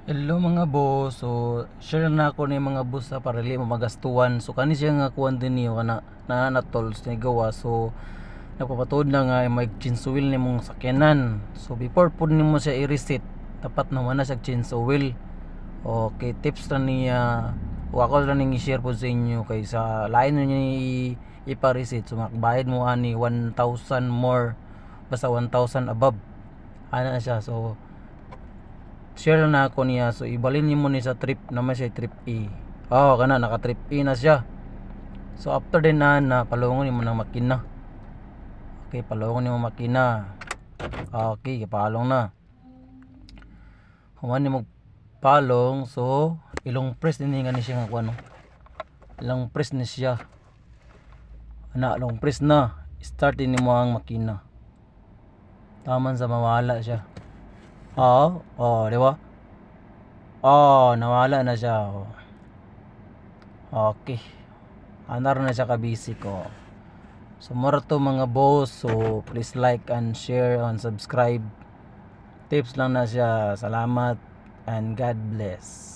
Hello mga boss. So share na ako ni mga boss para dili mo magastuan. So kani siya nga kuan din niyo na tolls ni gawa. So nagpapatuod na nga may chainsaw wheel nimong sakyanan. So before pud nimo siya i-reset, dapat naman na siya chainsaw wheel. Okay, tips ra niya. O ako ra ning i-share po sa inyo kay sa lain niyo ipa-reset. So makbayad mo ani 1,000 more basta 1,000 above. Ana na siya. So share na ako niya. So ibalin niyo mo ni sa trip naman siya trip E. Oh, kana naka trip E na siya. So after din na palungon niyo mo ng makina. Okay, palungon niyo mo makina. Okay, palong na. Human niyo magpalong. So ilong press din nga ni siya nga kuno. Ilong press ni siya. Ana, long press na. Start din mo ang makina. Taman sa mawala siya. Oo, di ba? Nawala na siya. Oh. Okay. Anar na siya kabisi ko. So more to mga boss. So please like and share and subscribe. Tips lang na siya. Salamat and God bless.